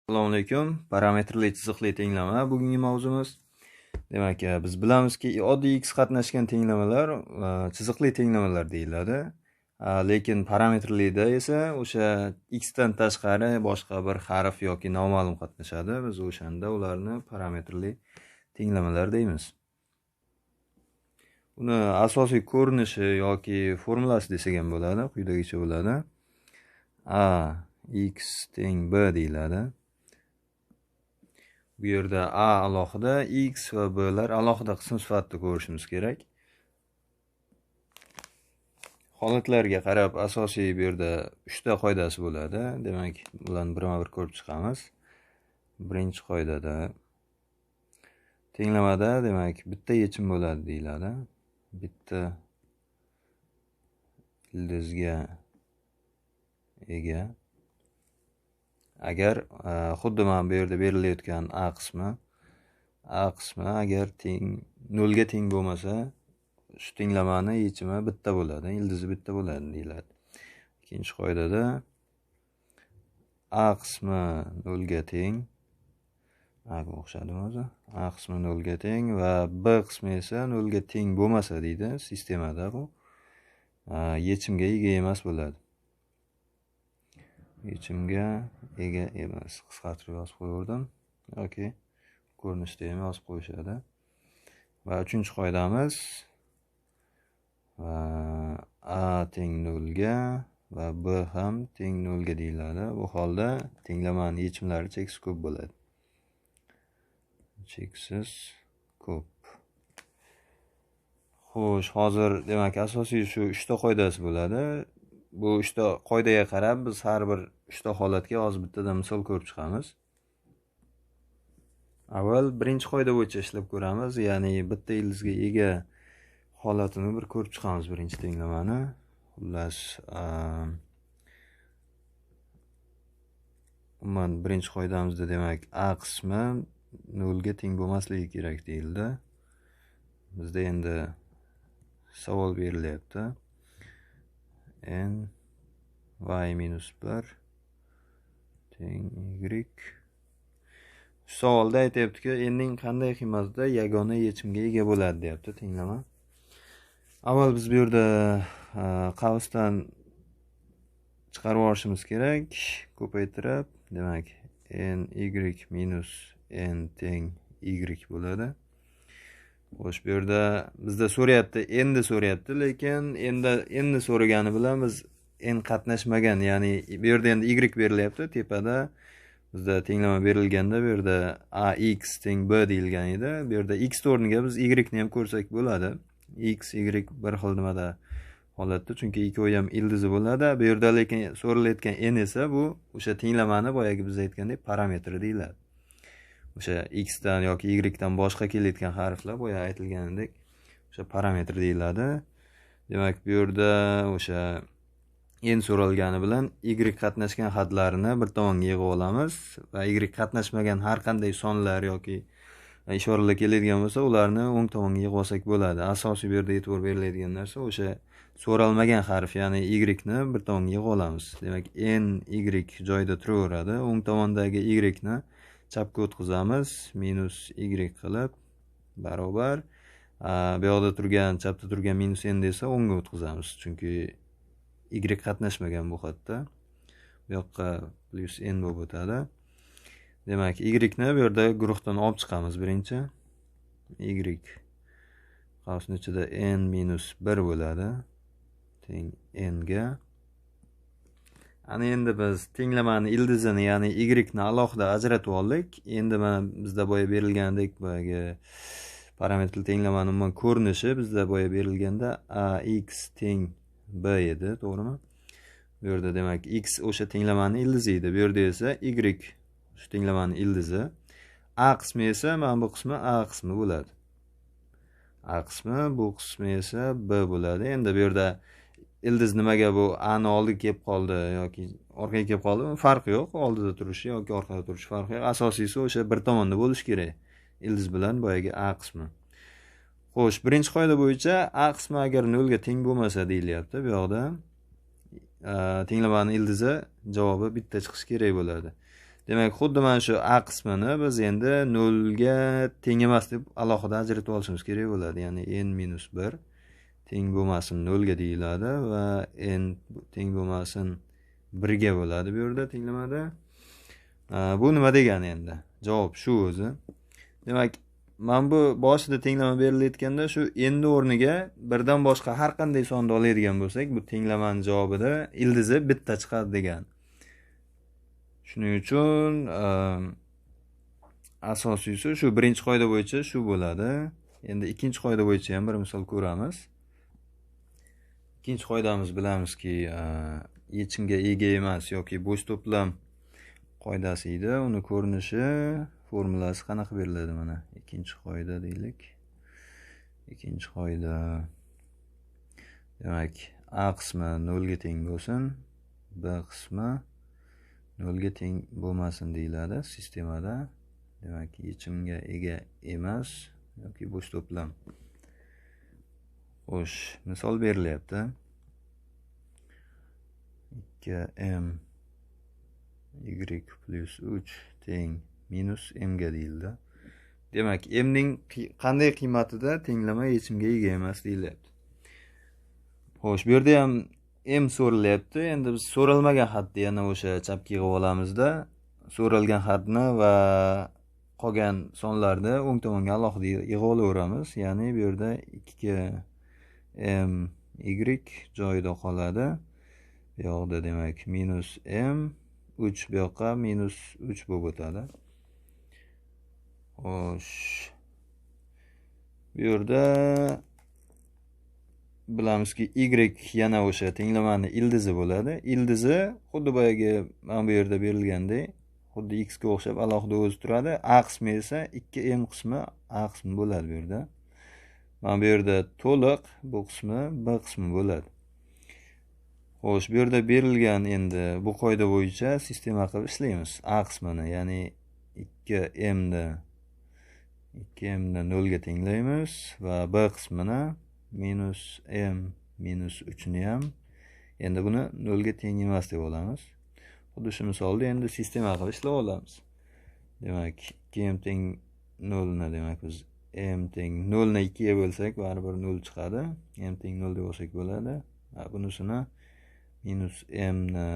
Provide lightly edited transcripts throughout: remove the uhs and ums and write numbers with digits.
Assalomu alaykum. Parametrli chiziqli tenglama bugungi mavzumiz. Demak, biz bilamizki, oddiy x qatnashgan tenglamalar chiziqli tenglamalar deyiladi. Lekin parametrlida esa o'sha x dan tashqari boshqa bir harf yoki noma'lum qatnashadi. Biz o'shanda ularni parametrli tenglamalar deymiz. Uni asosiy ko'rinishi yoki formulasi desak ham bo'ladi, quyidagicha bo'ladi. A x teng b deyiladi. Bu yerda a alohida, x va b'lar alohida qism sifatida ko'rishimiz kerak. Holatlarga qarab asosiy bu yerda 3 ta qoidasi bo'ladi. Demak, bularni birma-bir ko'rib chiqamiz. Birinchi qoidada tenglamada demak bitta yechim bo'ladi deyiladi. Bitta ildizga ega. Agar xuddi mana bu yerda berilayotgan a qismi agar nolga teng bo'lmasa, shu tenglamani yechimi bitta bo'ladi, ildizi bitta bo'ladi deyiladi. Ikkinchi qoidada a qismi nolga teng, a ga o'xshadimi o'zi? A qismi nolga teng va b qismi esa nolga teng bo'lmasa deydi sistemada, bu yechimga ega emas bo'ladi. Yechimga ega emas. Qisqartirib yozib qo'ydim yoki ko'rinishda ham yozib qo'yishadi. Va uchinchi qoidamiz a teng 0 ga va b ham teng 0 ga deyiladi. Bu holda tenglamani yechimlari cheksiz ko'p bo'ladi. Cheksiz ko'p. Xo'sh, hozir demak asosiy shu 3 ta qoidasi bo'ladi. Bu 3 ta qoidaga qarab biz har bir 3 ta holatga hozir bittadan misol ko'rib chiqamiz. Avval birinchi qoida bo'yicha ishlab ko'ramiz, ya'ni bitta ildizga ega holatini bir ko'rib chiqamiz birinchi tenglamani. Xullas, umuman birinchi qoidamizda demak a qismi 0 ga teng bo'lmasligi kerak deyildi. Bizda endi savol berilyapti. N y minus 1 teng y. Savolda aytayaptiki, n ning qanday qiymatida yagona yechimga ega bo'ladi deyapti tenglama. Avval biz bu yerda qavsdan chiqarib olishimiz kerak, ko'paytirib, demak n y minus n teng y bo'ladi. Xo'sh, bu yerda bizda so'rayapti, endi so'rayapti, lekin endi so'ragani bilan biz n qatnashmagan, ya'ni bu yerda endi y berilyapti, tepada bizda tenglama berilganda bu yerda a x teng b deyilgan edi. Bu yerda x o'rniga biz y ni ham ko'rsak bo'ladi. X y bir xil nimada holatda, chunki ikkovi ham ildizi bo'ladi. Bu yerda lekin so'ralayotgan n esa bu o'sha tenglamani boyagi biz aytgandek parametri deyiladi. O'sha x dan yoki y dan boshqa kelayotgan harflar boya aytilganidek o'sha parametr deyiladi. Demak, bu yerda o'sha n so'ralgani bilan y qatnashgan xatlarini bir tomonga yig'ib olamiz va y qatnashmagan har qanday sonlar yoki ishoralar keladigan bo'lsa, ularni o'ng tomonga yig'ib olsak bo'ladi. Asosiy bu yerda e'tibor beriladigan narsa o'sha so'ralmagan harf, ya'ni y ni bir tomonga yig'ib olamiz. Demak, n y joyida turaveradi. O'ng tomondagi y ni chapga o'tkazamiz, minus y qilib barobar. Bu yoqda turgan, chapda turgan minus n esa o'ngga o'tkazamiz, chunki y qatnashmagan bu xatda. Bu yoqqa plus n bo'lib o'tadi. Demak, y ni bu yerda guruhdan olib chiqamiz birinchi. Y qavsning ichida n minus 1 bo'ladi. Teng n ga. Ana endi biz tenglamani ildizini, ya'ni y ni alohida ajratib oldik. Endi mana bizda boya berilgandek boyagi parametrli tenglamani umuman ko'rinishi bizda boya berilganda a x teng b edi, to'g'rimi? Bu yerda demak x o'sha tenglamani ildizi edi. Bu yerda esa y shu tenglamani ildizi. A qismi esa mana bu qismi a qismi bo'ladi. A qismi, bu qismi esa b bo'ladi. Endi bu yerda ildiz nimaga bu a ni oldiga kelib qoldi yoki orqaga kelib qoldi, farqi yo'q. Oldida turishi yoki orqada turishi farqi yo'q. Asosiysi o'sha bir tomonda bo'lishi kerak. Ildiz bilan boyagi a qismi. Xo'sh, birinchi qoida bo'yicha a qismi agar 0 ga teng bo'lmasa deyilyapti. Bu yoqda tenglamani ildizi javobi bitta chiqishi kerak bo'ladi. Demak, xuddi mana shu a qismini biz endi 0 ga teng emas deb alohida ajratib olishimiz kerak bo'ladi. Ya'ni n-1 teng bo'lmasin 0 ga deyiladi va n teng bo'lmasin 1 ga bo'ladi bu yerda tenglamada. Bu nima degani endi? Javob shu o'zi. Demak, mana bu boshida tenglama berilayotganda shu n o'rniga birdan boshqa har qanday sonni oladigan bo'lsak, bu tenglamaning javobida ildizi bitta chiqadi degan. Shuning uchun asosiysi shu birinchi qoida bo'yicha shu bo'ladi. Endi ikkinchi qoida bo'yicha ham bir misol ko'ramiz. Ikkinchi qoidamiz bilamizki, yechimga ega emas yoki bo'sh to'plam qoidasi edi. Uni ko'rinishi, formulasi qanaqa beriladi mana? Ikkinchi qoida deylik. Ikkinchi qoida. Demak, a qismi 0 ga teng bo'lsin, b qismi 0 ga teng bo'lmasin deyiladi sistemada. Demak, yechimga ega emas yoki bo'sh to'plam. Xo'sh, misol berilyapti. 2m y plus 3 teng minus m ga deyildi. Demak, m ning qanday qiymatida tenglama yechimga ega emas deyilyapti. Xo'sh, bu yerda ham m so'ralyapti. Endi biz so'ralmagan xatni yana o'sha chapga yig'ib olamizda. So'ralgan xatni va qolgan sonlarni o'ng tomonga alohida yig'ib olaveramiz. Ya'ni bu yerda 2m y joyida qoladi. Bu yoqda demak minus m, 3 bu yoqqa minus 3 bo'lib o'tadi. Xo'sh. Bu yerda bilamizki y yana o'sha tenglamani ildizi bo'ladi. Ildizi xuddi boyagi mana bu yerda berilgandek, xuddi x ga o'xshab alohida o'zi turadi. A qismi esa 2m qismi a qismi bo'ladi bu yerda. Mana bu yerda to'liq bu qismi b qismi bo'ladi. Xo'sh, bu yerda berilgan endi bu qoida bo'yicha sistema qilib ishlaymiz. A qismini, ya'ni 2m ni 0 ga tenglaymiz va b qismini minus m minus 3 ni ham endi buni 0 ga teng emas deb olamiz. Xuddi shu misolda endi sistema qilib ishlab olamiz. Demak, 2m teng 0 ni demak biz m teng 0 ni 2 ga bo'lsak baribir 0 chiqadi. M teng 0 deb olsak bo'ladi. Bunisini minus m ni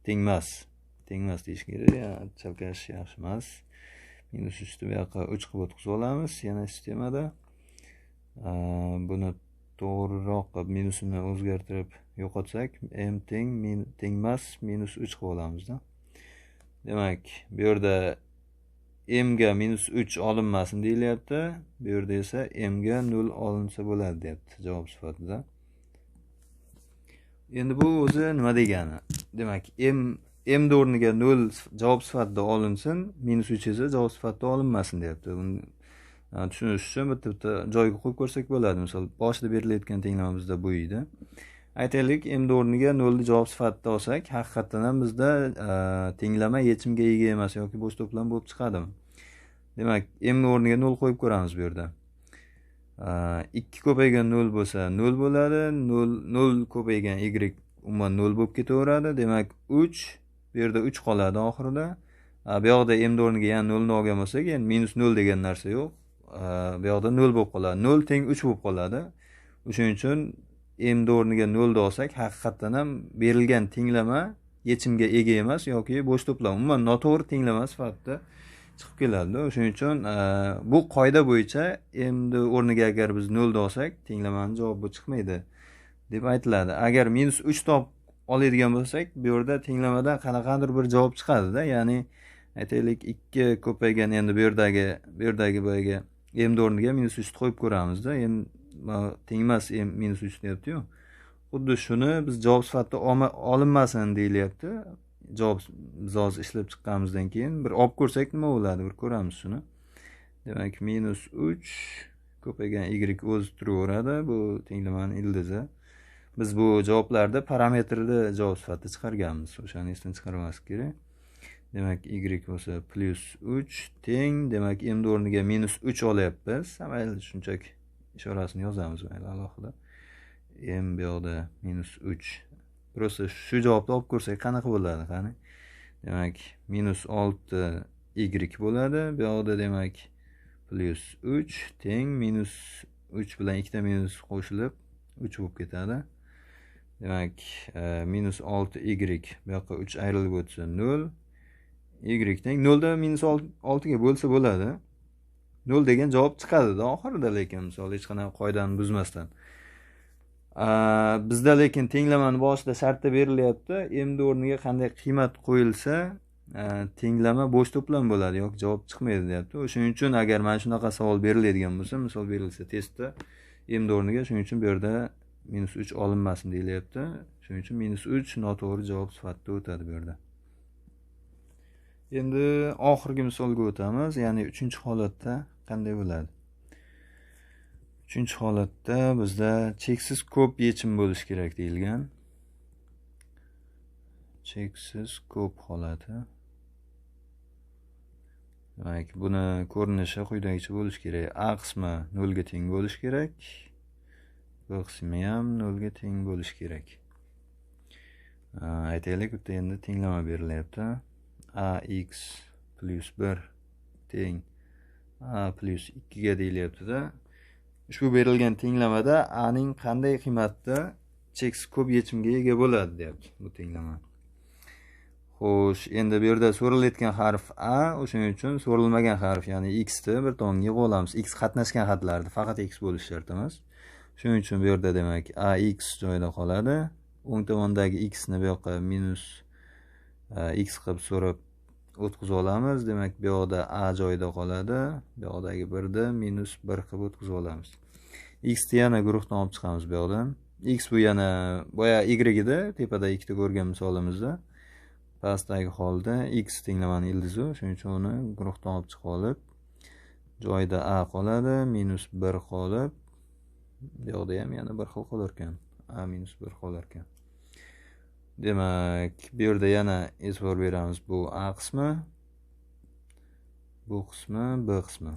tengmas deyish kerak. Chalkash yaxshi emas. Minus 3 bu yoqqa 3 qilib o'tkazib olamiz yana sistemada. Buni to'g'riroq qilib minusini o'zgartirib yo'qotsak, m tengmas minus 3 qilib olamizda. Demak, bu yerda m ga minus 3 olinmasin deyilyapti. Bu yerda esa m ga 0 olinsa bo'ladi deyapti javob sifatida. Endi bu o'zi nima degani? Demak, m o'rniga 0 javob sifatida olinsin, minus 3 esa javob sifatida olinmasin deyapti. Buni tushunish uchun bitta joyga qo'yib ko'rsak bo'ladi. Misol, boshida berilayotgan tenglamamizda bu edi. Aytaylik, m o'rniga 0 ni javob sifatida olsak, haqiqatan ham bizda tenglama yechimga ega emas yoki bo'sh to'plam bo'lib chiqadimi? Demak, m o'rniga 0 qo'yib ko'ramiz bu yerda. 2 ko'paygan 0 bo'lsa 0 bo'ladi. 0 ko'paygan y umuman 0 bo'lib ketaveradi. Demak, 3 bu yerda 3 qoladi oxirida. Bu yoqda m o'rniga yana 0 ni olgan bo'lsak, endi minus 0 degan narsa yo'q. Bu yoqda 0 bo'lib qoladi. 0 teng 3 bo'lib qoladi. O'shuning uchun m o'rniga 0 ni olsak, haqiqatan ham berilgan tenglama yechimga ega emas yoki bo'sh to'plam. Umuman noto'g'ri tenglama sifatida chiqib keladi. O'shuning uchun bu qoida bo'yicha m o'rniga agar biz 0 ni olsak, tenglamaning javobi chiqmaydi deb aytiladi. Agar minus 3 topib oladigan bo'lsak, bu yerda tenglamadan qanaqadir bir javob chiqadi-da. Ya'ni aytaylik 2 ko'paygan endi bu yerdagi boyagi m o'rniga minus 3 qo'yib ko'ramizda. Endi tengmas m minus 3 deyapti-yu. Xuddi shuni biz javob sifatida olinmasin deyilyapti. Javob biz hozir ishlab chiqqanimizdan keyin bir olib ko'rsak nima bo'ladi, bir ko'ramiz shuni. Demak, minus 3 ko'paygan y o'zi turaveradi. Bu tenglamaning ildizi. Biz bu javoblarda parametrni javob sifatida chiqarganmiz. O'shani esdan chiqarmaslik kerak. Demak, y bo'lsa plus 3 teng. Demak, m o'rniga minus 3 olyapmiz. Mayli, shunchaki ishorasini yozamiz mayli alohida. M bu yoqda minus 3. Prosta shu javobni olib ko'rsak qanaqa bo'ladi, qani? Demak, -6 y bo'ladi. Bu yoqda demak +3 teng -3 bilan ikkita minus qo'shilib 3 bo'lib ketadi. Demak, -6 y bu yoqqa 3 ayrilib o'tsa 0. Y teng 0 da -6 ga bo'lsa bo'ladi. 0 degan javob chiqadi-da oxirida, lekin misol hech qanaqa qoidani buzmasdan. Bizda lekin tenglamani boshida shartda berilyapti. Endi o'rniga qanday qiymat qo'yilsa, tenglama bo'sh to'plam bo'ladi yoki javob chiqmaydi deyapti. O'shuning uchun agar mana shunaqa savol beriladigan bo'lsa, misol berilsa testda endi o'rniga shuning uchun bu yerda -3 olinmasin deyilyapti. Shuning uchun -3 noto'g'ri javob sifatida o'tadi bu yerda. Endi oxirgi misolga o'tamiz, ya'ni 3-holatda qanday bo'ladi? 3-holatda bizda cheksiz ko'p yechim bo'lishi kerak deyilgan. Cheksiz ko'p holati. Demak, buni ko'rinishi quyidagicha bo'lishi kerak. A qismi 0 ga teng bo'lishi kerak. B qismi ham 0 ga teng bo'lishi kerak. Aytaylik, bu yerda endi tenglama berilyapti. Ax + 1 teng A + 2 ga deyilyapti-da. Ushbu berilgan tenglamada A ning qanday qiymatda cheksiz ko'p yechimga ega bo'ladi deyapti bu tenglama. Xo'sh, endi bu yerda so'ralayotgan harf A, o'shuning uchun so'ralmagan harf, ya'ni x ni bir tomonga yig'ib olamiz. X qatnashgan xatlarda faqat x bo'lishi shart emas. Shuning uchun bu yerda demak Ax joyida qoladi. O'ng tomondagi x ni bu yoqqa -x qilib so'rab o'tkazib olamiz. Demak, bu yoqda A joyida qoladi. Bu yoqdagi 1 ni -1 qilib o'tkazib olamiz. X ni yana guruhdan olib chiqamiz bu yoqdan. X bu yana boya y edi, tepada ikkita ko'rgan misolimizda. Pastdagi holda x tenglamani ildizi, shuning uchun uni guruhdan olib chiqib olib, joyida A qoladi, -1 qolib, bu yoqda ham yana 1 xil qolar ekan. A -1 qolar ekan. Demak, bu yerda yana e'tibor beramiz. Bu A qismi, bu qismi, B qismi.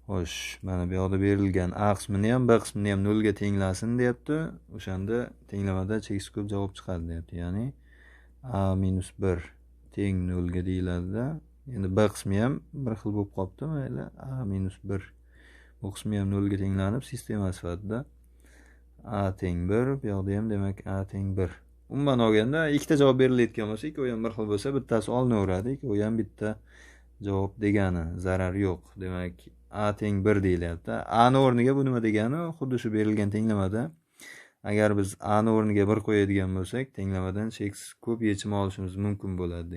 Xo'sh, mana bu yoqda berilgan A qismini ham, B qismini ham 0 ga tenglasin deyapti. O'shanda tenglamada cheksiz ko'p javob chiqadi deyapti. Ya'ni A -1 teng 0 ga deyiladi-da. Endi B qismi ham bir xil bo'lib qolibdi, mayli. A -1 bu qismi ham 0 ga tenglanib, sistema sifatida A teng 1, bu yoqda ham demak A teng 1. Umuman olganda ikkita javob berilayotgan bo'lsa, ikkovi ham bir xil bo'lsa, bittasi olinaveradi, ikkovi ham bitta javob degani, zarar yo'q. Demak, A teng 1 deyilyapti. A ni o'rniga bu nima degani? Xuddi shu berilgan tenglamada agar biz A ni o'rniga 1 qo'yadigan bo'lsak, tenglamadan cheksiz ko'p yechim olishimiz mumkin bo'ladi.